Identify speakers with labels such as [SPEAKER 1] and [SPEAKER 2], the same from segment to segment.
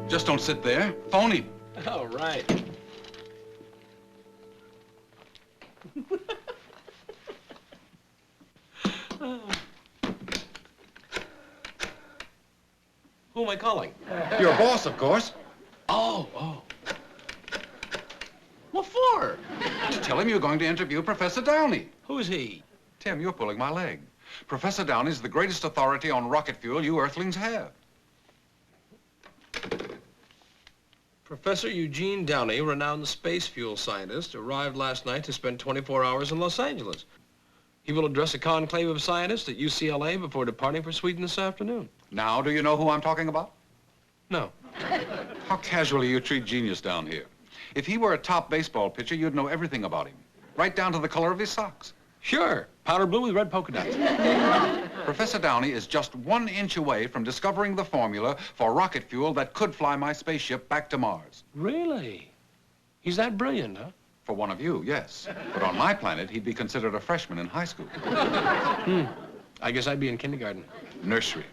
[SPEAKER 1] Just don't sit there. Phone him.
[SPEAKER 2] All right. Who am I calling?
[SPEAKER 1] Your boss, of course.
[SPEAKER 2] Oh. What for?
[SPEAKER 1] To tell him you're going to interview Professor Downey.
[SPEAKER 2] Who's he?
[SPEAKER 1] Tim, you're pulling my leg. Professor Downey's the greatest authority on rocket fuel you earthlings have.
[SPEAKER 2] Professor Eugene Downey, renowned space fuel scientist, arrived last night to spend 24 hours in Los Angeles. He will address a conclave of scientists at UCLA before departing for Sweden this afternoon.
[SPEAKER 1] Now, do you know who I'm talking about?
[SPEAKER 2] No.
[SPEAKER 1] How casually you treat genius down here. If he were a top baseball pitcher, you'd know everything about him, right down to the color of his socks.
[SPEAKER 2] Sure, powder blue with red polka dots.
[SPEAKER 1] Professor Downey is just 1 inch away from discovering the formula for rocket fuel that could fly my spaceship back to Mars.
[SPEAKER 2] Really? He's that brilliant, huh?
[SPEAKER 1] For one of you, yes. But on my planet, he'd be considered a freshman in high school.
[SPEAKER 2] I guess I'd be in kindergarten.
[SPEAKER 1] Nursery.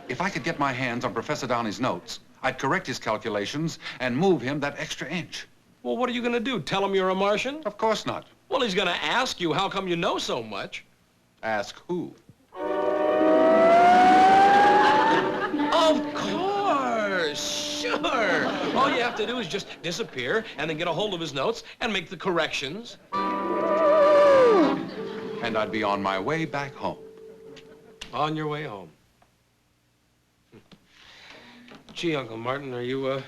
[SPEAKER 1] If I could get my hands on Professor Downey's notes, I'd correct his calculations and move him that extra inch.
[SPEAKER 2] Well, what are you going to do? Tell him you're a Martian?
[SPEAKER 1] Of course not.
[SPEAKER 2] Well, he's going to ask you, how come you know so much?
[SPEAKER 1] Ask who?
[SPEAKER 2] Of course, sure. All you have to do is just disappear and then get a hold of his notes and make the corrections.
[SPEAKER 1] And I'd be on my way back home.
[SPEAKER 2] On your way home. Gee, Uncle Martin, are you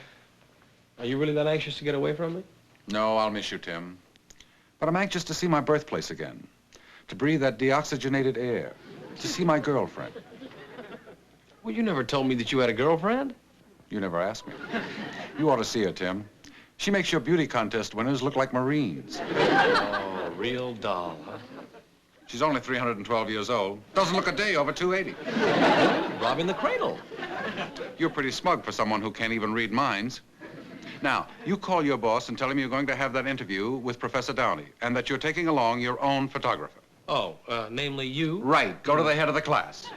[SPEAKER 2] really that anxious to get away from me?
[SPEAKER 1] No, I'll miss you, Tim. But I'm anxious to see my birthplace again, to breathe that deoxygenated air, to see my girlfriend.
[SPEAKER 2] Well, you never told me that you had a girlfriend.
[SPEAKER 1] You never asked me. You ought to see her, Tim. She makes your beauty contest winners look like Marines.
[SPEAKER 2] Oh, real doll, huh?
[SPEAKER 1] She's only 312 years old. Doesn't look a day over 280.
[SPEAKER 2] Robbing the cradle.
[SPEAKER 1] You're pretty smug for someone who can't even read minds. Now, you call your boss and tell him you're going to have that interview with Professor Downey and that you're taking along your own photographer.
[SPEAKER 2] Oh, namely you?
[SPEAKER 1] Right. Go to the head of the class.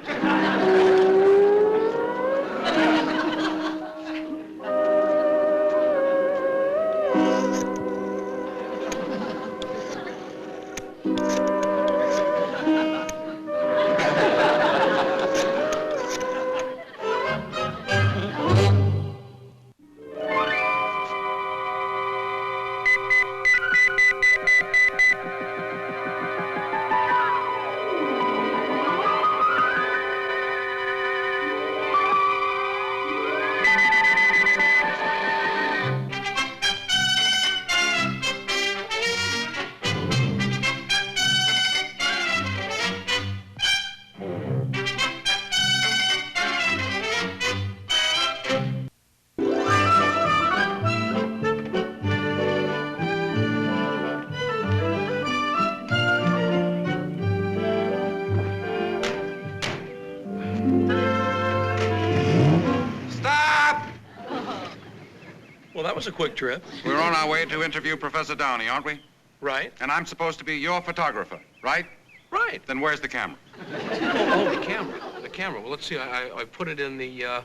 [SPEAKER 2] Well, that was a quick trip.
[SPEAKER 1] We're on our way to interview Professor Downey, aren't we?
[SPEAKER 2] Right.
[SPEAKER 1] And I'm supposed to be your photographer, right?
[SPEAKER 2] Right.
[SPEAKER 1] Then where's the camera?
[SPEAKER 2] Oh, the camera. The camera. Well, let's see. I put it in the,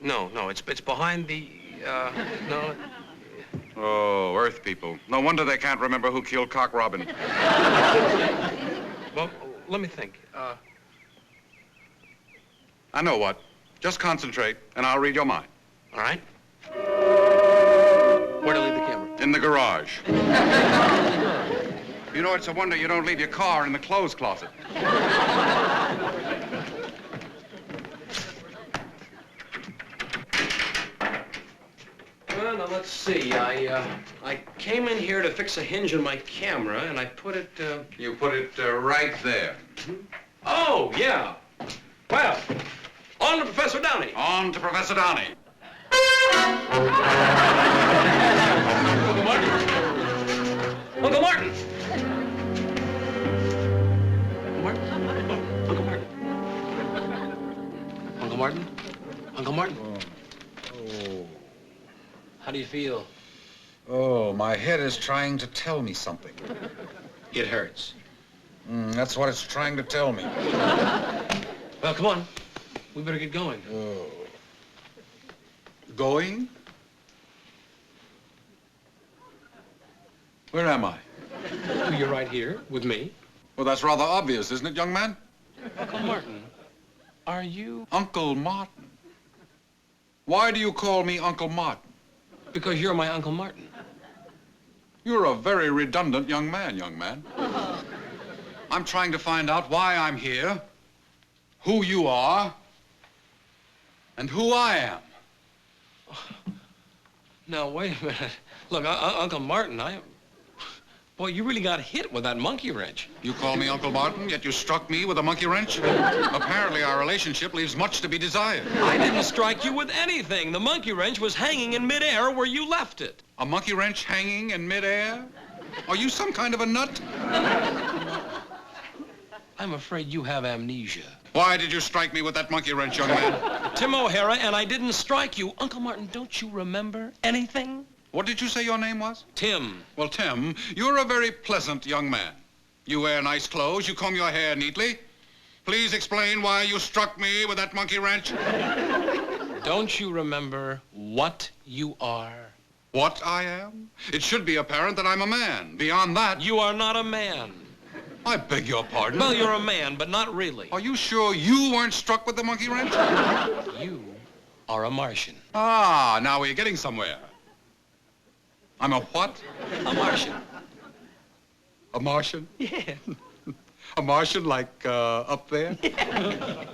[SPEAKER 2] No, it's behind the, no.
[SPEAKER 1] Oh, Earth people. No wonder they can't remember who killed Cock Robin.
[SPEAKER 2] Well, let me think.
[SPEAKER 1] I know what. Just concentrate, and I'll read your mind.
[SPEAKER 2] All right. Where to leave the camera?
[SPEAKER 1] In the garage. You know, it's a wonder you don't leave your car in the clothes closet.
[SPEAKER 2] Well, now, let's see. I came in here to fix a hinge on my camera, and I put it,
[SPEAKER 1] You put it right there.
[SPEAKER 2] Oh, yeah. Well, on to Professor Downey.
[SPEAKER 1] On to Professor Downey.
[SPEAKER 2] Uncle Martin. Uncle Martin. Uncle Martin. Uncle Martin. Uncle Martin.
[SPEAKER 1] Oh.
[SPEAKER 2] How do you feel?
[SPEAKER 1] Oh, my head is trying to tell me something.
[SPEAKER 2] It hurts.
[SPEAKER 1] That's what it's trying to tell me.
[SPEAKER 2] Well, come on. We better get going.
[SPEAKER 1] Oh. Going? Where am I?
[SPEAKER 2] Oh, you're right here with me.
[SPEAKER 1] Well, that's rather obvious, isn't it, young man?
[SPEAKER 2] Uncle Martin, are you...
[SPEAKER 1] Uncle Martin. Why do you call me Uncle Martin?
[SPEAKER 2] Because you're my Uncle Martin.
[SPEAKER 1] You're a very redundant young man, I'm trying to find out why I'm here, who you are, and who I am.
[SPEAKER 2] Now, wait a minute. Look, Uncle Martin, Boy, you really got hit with that monkey wrench.
[SPEAKER 1] You call me Uncle Martin, yet you struck me with a monkey wrench? Apparently, our relationship leaves much to be desired.
[SPEAKER 2] I didn't strike you with anything. The monkey wrench was hanging in midair where you left it.
[SPEAKER 1] A monkey wrench hanging in midair? Are you some kind of a nut?
[SPEAKER 2] I'm afraid you have amnesia.
[SPEAKER 1] Why did you strike me with that monkey wrench, young man?
[SPEAKER 2] Tim O'Hara, and I didn't strike you. Uncle Martin, don't you remember anything?
[SPEAKER 1] What did you say your name was?
[SPEAKER 2] Tim.
[SPEAKER 1] Well, Tim, you're a very pleasant young man. You wear nice clothes, you comb your hair neatly. Please explain why you struck me with that monkey wrench.
[SPEAKER 2] Don't you remember what you are?
[SPEAKER 1] What I am? It should be apparent that I'm a man. Beyond that...
[SPEAKER 2] You are not a man.
[SPEAKER 1] I beg your pardon?
[SPEAKER 2] Well, you're a man, but not really.
[SPEAKER 1] Are you sure you weren't struck with the monkey wrench?
[SPEAKER 2] You are a Martian.
[SPEAKER 1] Ah, now we're getting somewhere. I'm a what?
[SPEAKER 2] A Martian.
[SPEAKER 1] A Martian?
[SPEAKER 2] Yeah.
[SPEAKER 1] A Martian like up there?
[SPEAKER 2] Yeah.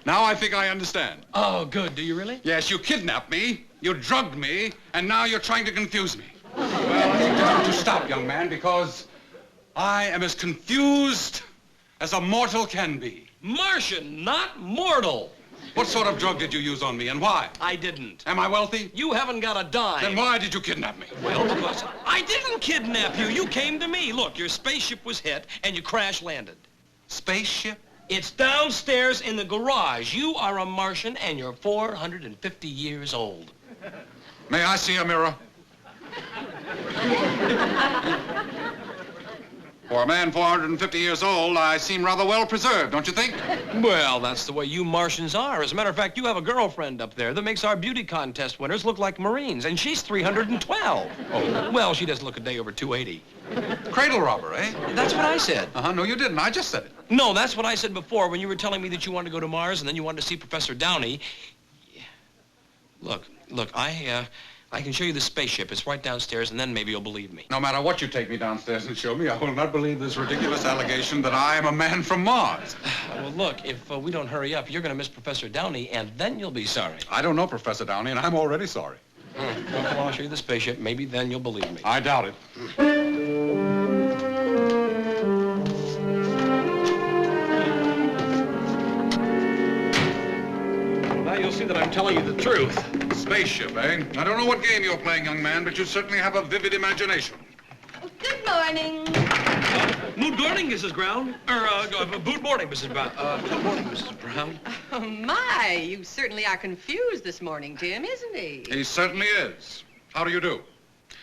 [SPEAKER 1] Now I think I understand.
[SPEAKER 2] Oh, good. Do you really?
[SPEAKER 1] Yes, you kidnapped me, you drugged me, and now you're trying to confuse me. Well, I think you have to stop, young man, because I am as confused as a mortal can be.
[SPEAKER 2] Martian, not mortal.
[SPEAKER 1] What sort of drug did you use on me, and why?
[SPEAKER 2] I didn't.
[SPEAKER 1] Am I wealthy?
[SPEAKER 2] You haven't got a dime.
[SPEAKER 1] Then why did you kidnap me?
[SPEAKER 2] Well, because I didn't kidnap you. You came to me. Look, your spaceship was hit, and you crash-landed.
[SPEAKER 1] Spaceship?
[SPEAKER 2] It's downstairs in the garage. You are a Martian, and you're 450 years old.
[SPEAKER 1] May I see a mirror? For a man 450 years old, I seem rather well preserved, don't you think?
[SPEAKER 2] Well, that's the way you Martians are. As a matter of fact, you have a girlfriend up there that makes our beauty contest winners look like Marines, and she's 312.
[SPEAKER 1] Oh.
[SPEAKER 2] Well, she doesn't look a day over 280.
[SPEAKER 1] Cradle robber, eh?
[SPEAKER 2] That's what I said.
[SPEAKER 1] Uh-huh, no, you didn't. I just said it.
[SPEAKER 2] No, that's what I said before when you were telling me that you wanted to go to Mars and then you wanted to see Professor Downey. Look, I can show you the spaceship. It's right downstairs, and then maybe you'll believe me.
[SPEAKER 1] No matter what you take me downstairs and show me, I will not believe this ridiculous allegation that I am a man from Mars.
[SPEAKER 2] Well, look, if we don't hurry up, you're going to miss Professor Downey, and then you'll be sorry.
[SPEAKER 1] I don't know Professor Downey, and I'm already sorry.
[SPEAKER 2] Well, come on, I'll show you the spaceship. Maybe then you'll believe me.
[SPEAKER 1] I doubt it.
[SPEAKER 2] Now you'll see that I'm telling you the truth.
[SPEAKER 1] Spaceship, eh? I don't know what game you're playing, young man, but you certainly have a vivid imagination.
[SPEAKER 3] Good morning.
[SPEAKER 2] Good morning, Mrs. Brown. Good morning, Mrs. Brown. Good morning, Mrs. Brown.
[SPEAKER 3] Oh, my, you certainly are confused this morning, Tim, isn't he?
[SPEAKER 1] He certainly is. How do you do?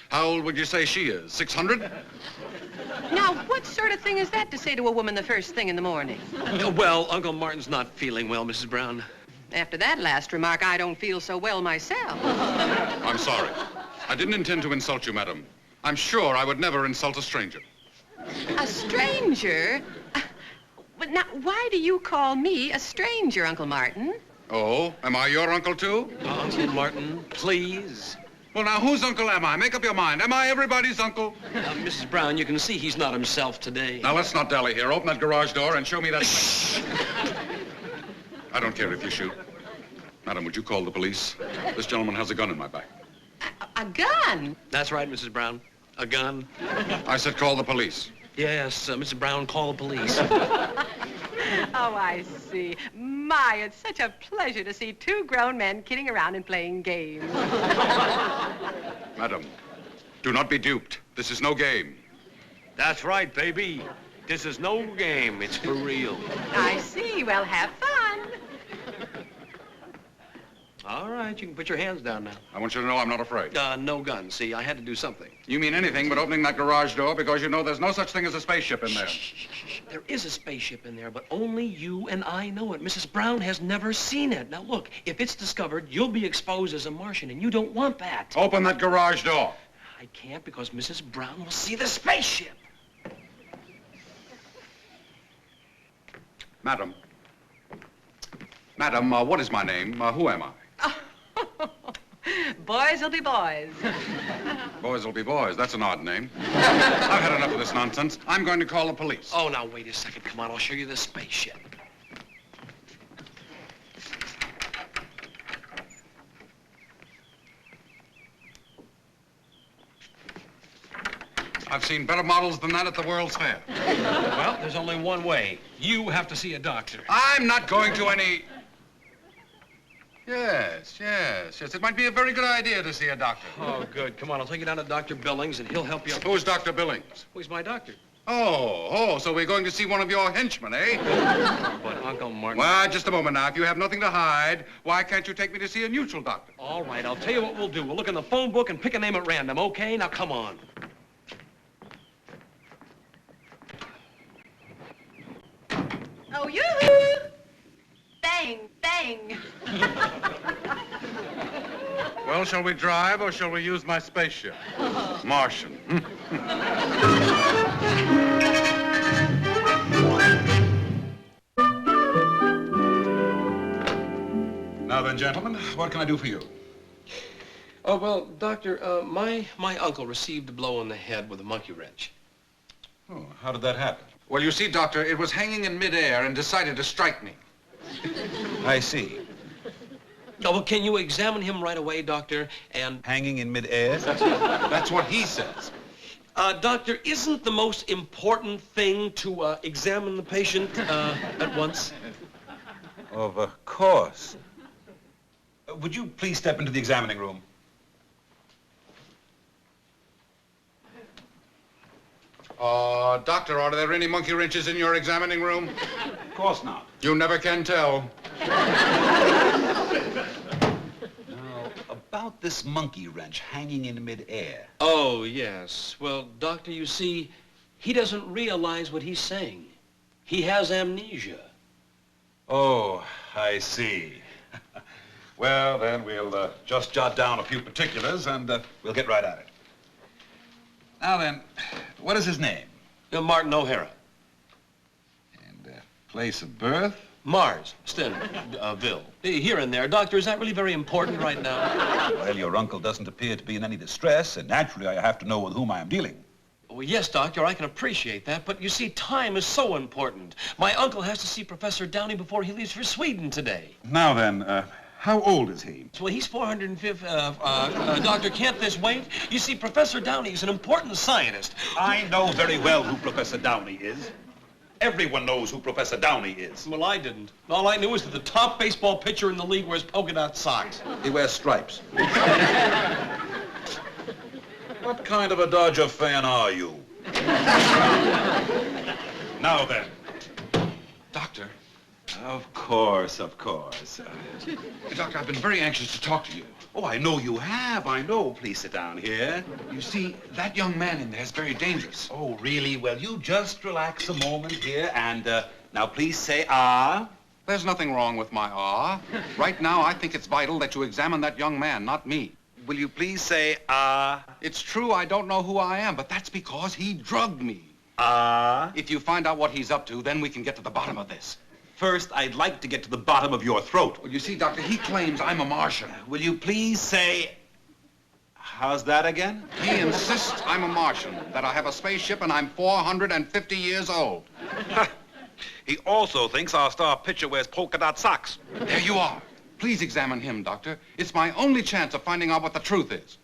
[SPEAKER 1] How old would you say she is? 600?
[SPEAKER 3] Now, what sort of thing is that to say to a woman the first thing in the morning?
[SPEAKER 2] Well, Uncle Martin's not feeling well, Mrs. Brown.
[SPEAKER 3] After that last remark, I don't feel so well myself.
[SPEAKER 1] I'm sorry. I didn't intend to insult you, madam. I'm sure I would never insult a stranger.
[SPEAKER 3] A stranger? But now, why do you call me a stranger, Uncle Martin?
[SPEAKER 1] Oh, am I your uncle, too?
[SPEAKER 2] Uncle Martin, please.
[SPEAKER 1] Well, now, whose uncle am I? Make up your mind. Am I everybody's uncle?
[SPEAKER 2] Mrs. Brown, you can see he's not himself today.
[SPEAKER 1] Now, let's not dally here. Open that garage door and show me that... I don't care if you shoot. Madam, would you call the police? This gentleman has a gun in my back.
[SPEAKER 3] A gun?
[SPEAKER 2] That's right, Mrs. Brown. A gun.
[SPEAKER 1] I said call the police.
[SPEAKER 2] Yes, Mrs. Brown, call the police.
[SPEAKER 3] Oh, I see. My, it's such a pleasure to see two grown men kidding around and playing games.
[SPEAKER 1] Madam, do not be duped. This is no game.
[SPEAKER 2] That's right, baby. This is no game. It's for real.
[SPEAKER 3] I see. Well, have fun.
[SPEAKER 2] All right, you can put your hands down now.
[SPEAKER 1] I want you to know I'm not afraid.
[SPEAKER 2] No gun. See, I had to do something.
[SPEAKER 1] You mean anything but opening that garage door because you know there's no such thing as a spaceship in there.
[SPEAKER 2] Shh. There is a spaceship in there, but only you and I know it. Mrs. Brown has never seen it. Now, look, if it's discovered, you'll be exposed as a Martian, and you don't want that.
[SPEAKER 1] Open that garage door.
[SPEAKER 2] I can't because Mrs. Brown will see the spaceship.
[SPEAKER 1] Madam. Madam, what is my name? Who am I?
[SPEAKER 3] Boys will be boys.
[SPEAKER 1] Boys will be boys. That's an odd name. I've had enough of this nonsense. I'm going to call the police.
[SPEAKER 2] Oh, now, wait a second. Come on, I'll show you the spaceship.
[SPEAKER 1] I've seen better models than that at the World's Fair.
[SPEAKER 2] Well, there's only one way. You have to see a doctor.
[SPEAKER 1] I'm not going to any... Yes. It might be a very good idea to see a doctor.
[SPEAKER 2] Oh, good. Come on, I'll take you down to Dr. Billings, and he'll help you up.
[SPEAKER 1] Who's Dr. Billings?
[SPEAKER 2] Who's my doctor?
[SPEAKER 1] Oh, so we're going to see one of your henchmen, eh?
[SPEAKER 2] But, Uncle Martin...
[SPEAKER 1] Well, just a moment now. If you have nothing to hide, why can't you take me to see a neutral doctor?
[SPEAKER 2] All right, I'll tell you what we'll do. We'll look in the phone book and pick a name at random, okay? Now, come on.
[SPEAKER 3] Oh, yoo-hoo! Bang, bang.
[SPEAKER 1] Well, shall we drive or shall we use my spaceship? Martian. Now then, gentlemen, what can I do for you?
[SPEAKER 2] Oh, well, Doctor, my uncle received a blow on the head with a monkey wrench.
[SPEAKER 1] Oh, how did that happen? Well, you see, Doctor, it was hanging in midair and decided to strike me.
[SPEAKER 4] I see.
[SPEAKER 2] Oh, well, can you examine him right away, Doctor, and...
[SPEAKER 4] Hanging in midair?
[SPEAKER 1] That's what he says.
[SPEAKER 2] Doctor, isn't the most important thing to examine the patient at once?
[SPEAKER 4] Of course. Would you please step into the examining room?
[SPEAKER 1] Doctor, are there any monkey wrenches in your examining room?
[SPEAKER 4] Of course not.
[SPEAKER 1] You never can tell.
[SPEAKER 4] Now, about this monkey wrench hanging in midair.
[SPEAKER 2] Oh, yes. Well, Doctor, you see, he doesn't realize what he's saying. He has amnesia.
[SPEAKER 4] Oh, I see. Well, then we'll just jot down a few particulars and we'll get right at it. Now then, what is his name?
[SPEAKER 2] Martin O'Hara.
[SPEAKER 4] And place of birth?
[SPEAKER 2] Mars, Ville. Here and there. Doctor, is that really very important right now?
[SPEAKER 4] Well, your uncle doesn't appear to be in any distress, and naturally I have to know with whom I am dealing.
[SPEAKER 2] Well, yes, Doctor, I can appreciate that, but you see, time is so important. My uncle has to see Professor Downey before he leaves for Sweden today.
[SPEAKER 4] Now then, how old is he?
[SPEAKER 2] Well, he's 405. Doctor, can't this wait? You see, Professor Downey is an important scientist.
[SPEAKER 4] I know very well who Professor Downey is. Everyone knows who Professor Downey is.
[SPEAKER 2] Well, I didn't. All I knew is that the top baseball pitcher in the league wears polka dot socks.
[SPEAKER 4] He wears stripes. What kind of a Dodger fan are you? Now then.
[SPEAKER 1] Doctor.
[SPEAKER 4] Of course.
[SPEAKER 1] Doctor, I've been very anxious to talk to you.
[SPEAKER 4] Oh, I know you have. I know. Please sit down here.
[SPEAKER 1] You see, that young man in there is very dangerous.
[SPEAKER 4] Oh, really? Well, you just relax a moment here and, now please say ah.
[SPEAKER 1] There's nothing wrong with my ah. Right now, I think it's vital that you examine that young man, not me.
[SPEAKER 4] Will you please say ah?
[SPEAKER 1] It's true I don't know who I am, but that's because he drugged me.
[SPEAKER 4] Ah?
[SPEAKER 1] If you find out what he's up to, then we can get to the bottom of this.
[SPEAKER 4] First, I'd like to get to the bottom of your throat.
[SPEAKER 1] Well, you see, Doctor, he claims I'm a Martian.
[SPEAKER 4] Will you please say... How's that again?
[SPEAKER 1] He insists I'm a Martian, that I have a spaceship and I'm 450 years old.
[SPEAKER 4] He also thinks our star pitcher wears polka dot socks.
[SPEAKER 1] There you are. Please examine him, Doctor. It's my only chance of finding out what the truth is.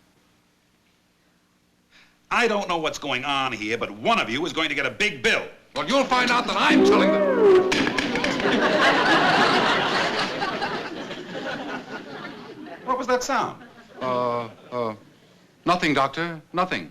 [SPEAKER 4] I don't know what's going on here, but one of you is going to get a big bill.
[SPEAKER 1] Well, you'll find out that I'm telling the...
[SPEAKER 4] What was that sound?
[SPEAKER 1] Nothing, Doctor. Nothing.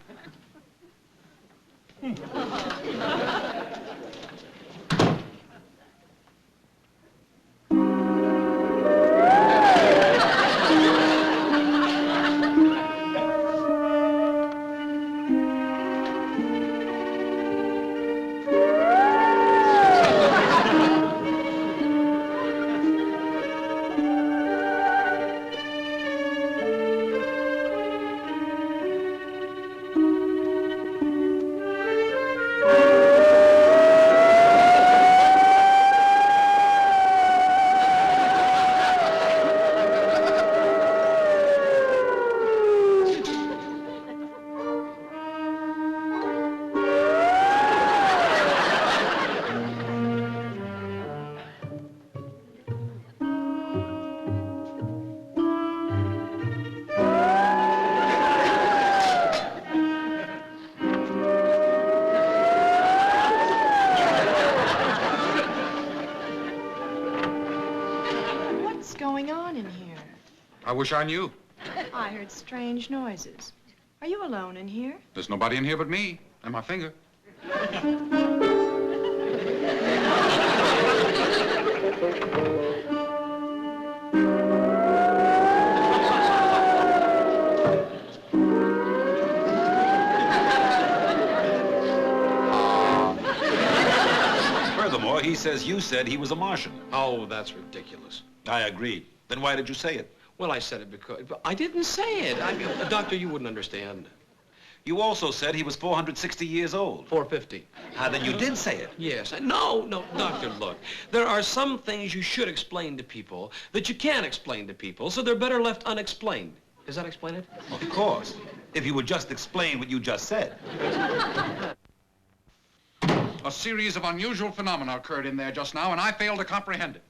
[SPEAKER 1] I wish I knew.
[SPEAKER 5] I heard strange noises. Are you alone in here?
[SPEAKER 1] There's nobody in here but me and my finger.
[SPEAKER 4] Furthermore, he says you said he was a Martian.
[SPEAKER 2] Oh, that's ridiculous.
[SPEAKER 4] I agree. Then why did you say it?
[SPEAKER 2] Well, I said it because... I didn't say it. I mean, Doctor, you wouldn't understand.
[SPEAKER 4] You also said he was 460 years old.
[SPEAKER 2] 450.
[SPEAKER 4] Then you did say it.
[SPEAKER 2] Yes. No, Doctor, look. There are some things you should explain to people that you can't explain to people, so they're better left unexplained. Does that explain it?
[SPEAKER 4] Of course. If you would just explain what you just said.
[SPEAKER 1] A series of unusual phenomena occurred in there just now, and I failed to comprehend it.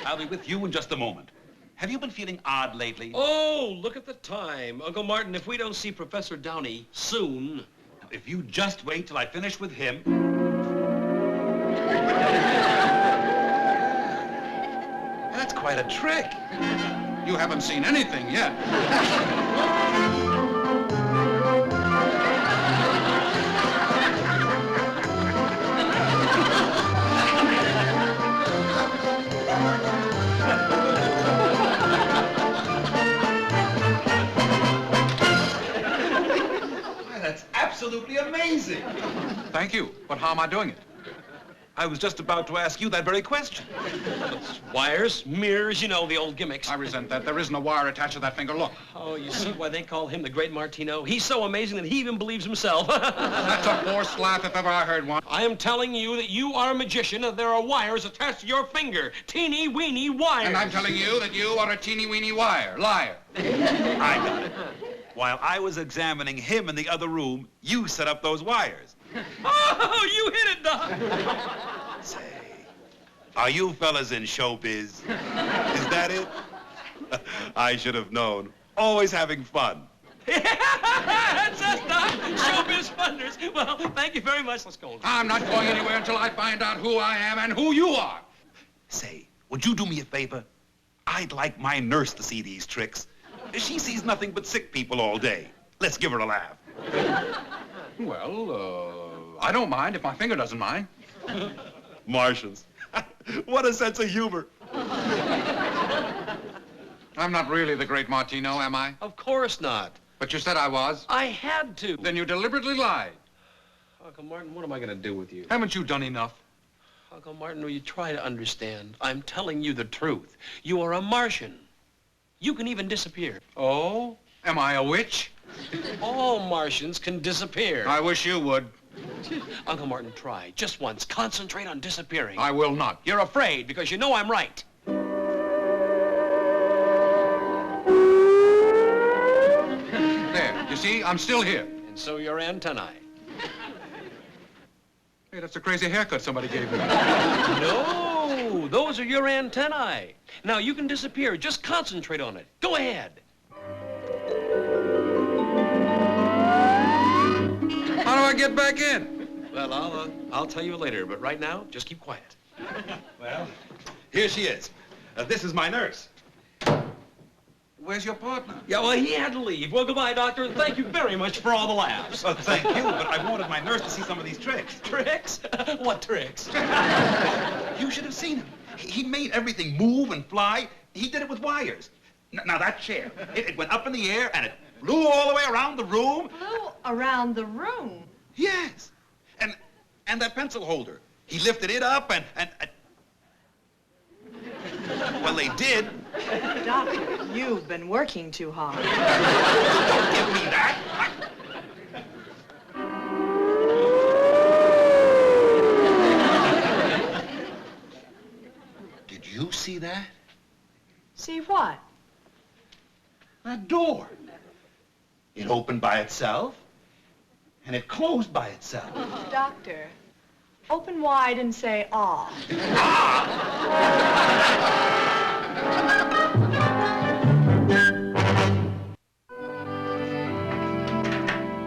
[SPEAKER 4] I'll be with you in just a moment. Have you been feeling odd lately?
[SPEAKER 2] Oh, look at the time. Uncle Martin, if we don't see Professor Downey soon...
[SPEAKER 4] If you just wait till I finish with him... That's quite a trick.
[SPEAKER 1] You haven't seen anything yet.
[SPEAKER 4] Absolutely amazing.
[SPEAKER 1] Thank you. But how am I doing it?
[SPEAKER 4] I was just about to ask you that very question.
[SPEAKER 2] Wires, mirrors, you know, the old gimmicks.
[SPEAKER 1] I resent that. There isn't a wire attached to that finger. Look.
[SPEAKER 2] Oh, you see why they call him the Great Martino? He's so amazing that he even believes himself.
[SPEAKER 1] That's a forced laugh if ever I heard one.
[SPEAKER 2] I am telling you that you are a magician and there are wires attached to your finger. Teeny weeny wires.
[SPEAKER 1] And I'm telling you that you are a teeny-weeny wire. Liar.
[SPEAKER 4] I got it. While I was examining him in the other room, you set up those wires.
[SPEAKER 2] Oh, you hit it, Doc.
[SPEAKER 4] Say, are you fellas in showbiz? Is that it? I should have known. Always having fun.
[SPEAKER 2] That's us, Doc. Showbiz funders. Well, thank you very much. Let's go.
[SPEAKER 1] I'm not going anywhere until I find out who I am and who you are.
[SPEAKER 4] Say, would you do me a favor? I'd like my nurse to see these tricks. She sees nothing but sick people all day. Let's give her a laugh.
[SPEAKER 1] Well, I don't mind if my finger doesn't mind.
[SPEAKER 4] Martians. What a sense of humor.
[SPEAKER 1] I'm not really the Great Martino, am I?
[SPEAKER 2] Of course not.
[SPEAKER 1] But you said I was.
[SPEAKER 2] I had to.
[SPEAKER 1] Then you deliberately lied.
[SPEAKER 2] Uncle Martin, what am I going to do with you?
[SPEAKER 1] Haven't you done enough?
[SPEAKER 2] Uncle Martin, will you try to understand? I'm telling you the truth. You are a Martian. You can even disappear.
[SPEAKER 1] Oh? Am I a witch?
[SPEAKER 2] All Martians can disappear.
[SPEAKER 1] I wish you would.
[SPEAKER 2] Uncle Martin, try. Just once. Concentrate on disappearing.
[SPEAKER 1] I will not.
[SPEAKER 2] You're afraid because you know I'm right.
[SPEAKER 1] There. You see? I'm still here.
[SPEAKER 2] And so your antennae.
[SPEAKER 1] Hey, that's a crazy haircut somebody gave me.
[SPEAKER 2] No, those are your antennae. Now, you can disappear. Just concentrate on it. Go ahead.
[SPEAKER 1] How do I get back in?
[SPEAKER 2] Well, I'll tell you later, but right now, just keep quiet.
[SPEAKER 4] Well, here she is. This is my nurse.
[SPEAKER 1] Where's your partner?
[SPEAKER 2] Yeah, well, he had to leave. Well, goodbye, doctor, and thank you very much for all the laughs.
[SPEAKER 4] Thank you, but I wanted my nurse to see some of these tricks.
[SPEAKER 2] Tricks? What tricks?
[SPEAKER 4] You should have seen him. He made everything move and fly. He did it with wires. Now, that chair, it went up in the air, and it flew all the way around the room.
[SPEAKER 5] Flew around the room?
[SPEAKER 4] Yes. And that pencil holder. He lifted it up and well, they did.
[SPEAKER 5] Doctor, you've been working too hard.
[SPEAKER 4] Don't give me that. Did you see that?
[SPEAKER 5] See what?
[SPEAKER 4] That door. It opened by itself, and it closed by itself.
[SPEAKER 5] Doctor, open wide and say, "Ah."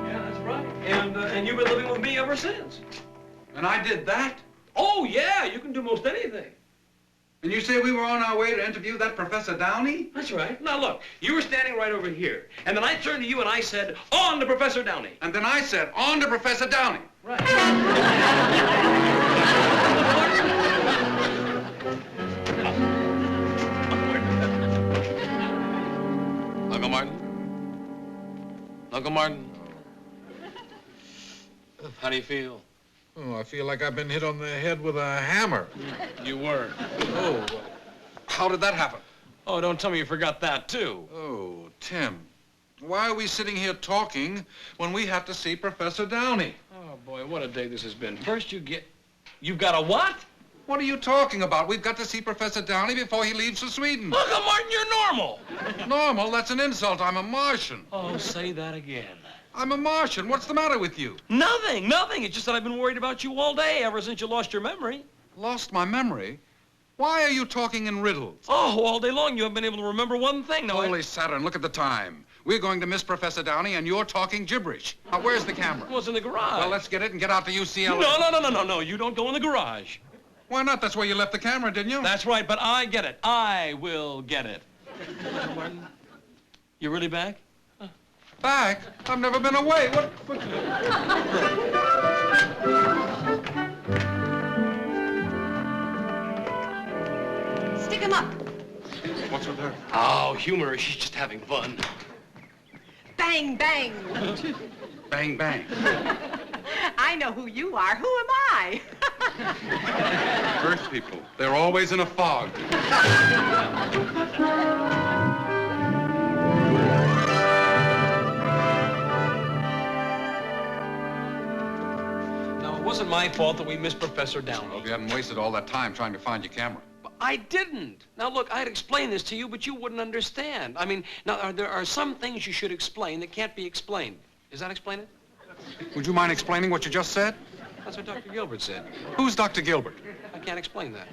[SPEAKER 2] Yeah, that's right. And you've been living with me ever since.
[SPEAKER 1] And I did that?
[SPEAKER 2] Oh, yeah, you can do most anything.
[SPEAKER 1] And you say we were on our way to interview that Professor Downey?
[SPEAKER 2] That's right. Now, look, you were standing right over here. And then I turned to you and I said, on to Professor Downey.
[SPEAKER 1] And then I said, on to Professor Downey.
[SPEAKER 2] Right. Uncle Martin? Uncle Martin? How do you feel?
[SPEAKER 1] Oh, I feel like I've been hit on the head with a hammer.
[SPEAKER 2] You were.
[SPEAKER 1] Oh, how did that happen?
[SPEAKER 2] Oh, don't tell me you forgot that, too.
[SPEAKER 1] Oh, Tim, why are we sitting here talking when we have to see Professor Downey?
[SPEAKER 2] Oh, boy, what a day this has been. First you've got a what?
[SPEAKER 1] What are you talking about? We've got to see Professor Downey before he leaves for Sweden.
[SPEAKER 2] Uncle Martin, you're normal.
[SPEAKER 1] Normal? That's an insult. I'm a Martian.
[SPEAKER 2] Oh, say that again.
[SPEAKER 1] I'm a Martian. What's the matter with you?
[SPEAKER 2] Nothing. It's just that I've been worried about you all day, ever since you lost your memory.
[SPEAKER 1] Lost my memory? Why are you talking in riddles?
[SPEAKER 2] Oh, all day long you haven't been able to remember one thing. Now,
[SPEAKER 1] Holy Saturn, look at the time. We're going to miss Professor Downey, and you're talking gibberish. Now, where's the camera?
[SPEAKER 2] Well, it's in the garage.
[SPEAKER 1] Well, let's get it and get out to UCLA.
[SPEAKER 2] No. You don't go in the garage.
[SPEAKER 1] Why not? That's where you left the camera, didn't you?
[SPEAKER 2] That's right, but I get it. I will get it. Martin, you really back?
[SPEAKER 1] Back? I've never been away. What?
[SPEAKER 3] Stick 'em up.
[SPEAKER 1] What's with her?
[SPEAKER 2] Oh, humor. She's just having fun.
[SPEAKER 3] Bang, bang.
[SPEAKER 1] Bang, bang.
[SPEAKER 3] I know who you are. Who am I?
[SPEAKER 1] Earth people. They're always in a fog.
[SPEAKER 2] Now, it wasn't my fault that we missed Professor Downey.
[SPEAKER 1] Well, if you hadn't wasted all that time trying to find your camera.
[SPEAKER 2] But I didn't. Now, look, I'd explain this to you, but you wouldn't understand. I mean, now, there are some things you should explain that can't be explained. Does that explain it?
[SPEAKER 1] Would you mind explaining what you just said?
[SPEAKER 2] That's what Dr. Gilbert said.
[SPEAKER 1] Who's Dr. Gilbert?
[SPEAKER 2] I can't explain that.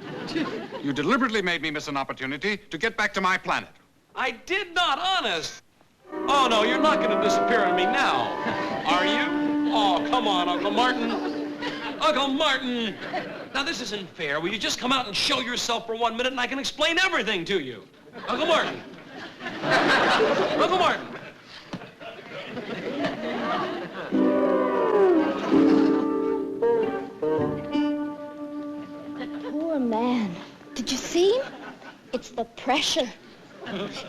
[SPEAKER 1] You deliberately made me miss an opportunity to get back to my planet.
[SPEAKER 2] I did not, honest. Oh, no, you're not going to disappear on me now, are you? Oh, come on, Uncle Martin. Uncle Martin! Now, this isn't fair. Will you just come out and show yourself for 1 minute and I can explain everything to you? Uncle Martin! Uncle Martin!
[SPEAKER 6] Poor man. Did you see him? It's the pressure.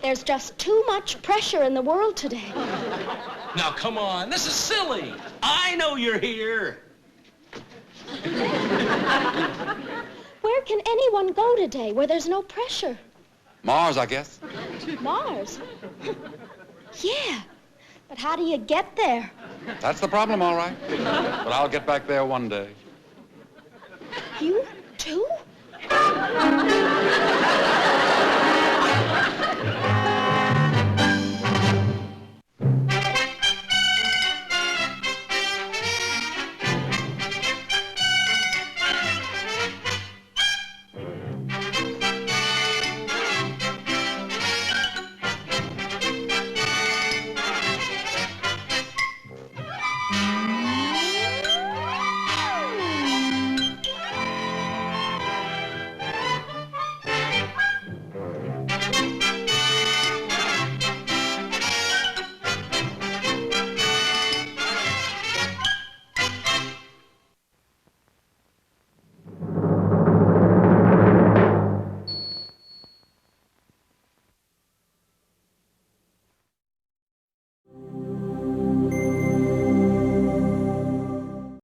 [SPEAKER 6] There's just too much pressure in the world today.
[SPEAKER 2] Now, come on. This is silly. I know you're here.
[SPEAKER 6] Where can anyone go today where there's no pressure?
[SPEAKER 1] Mars, I guess.
[SPEAKER 6] Mars? Yeah. But how do you get there?
[SPEAKER 1] That's the problem, all right. But I'll get back there one day.
[SPEAKER 6] You too?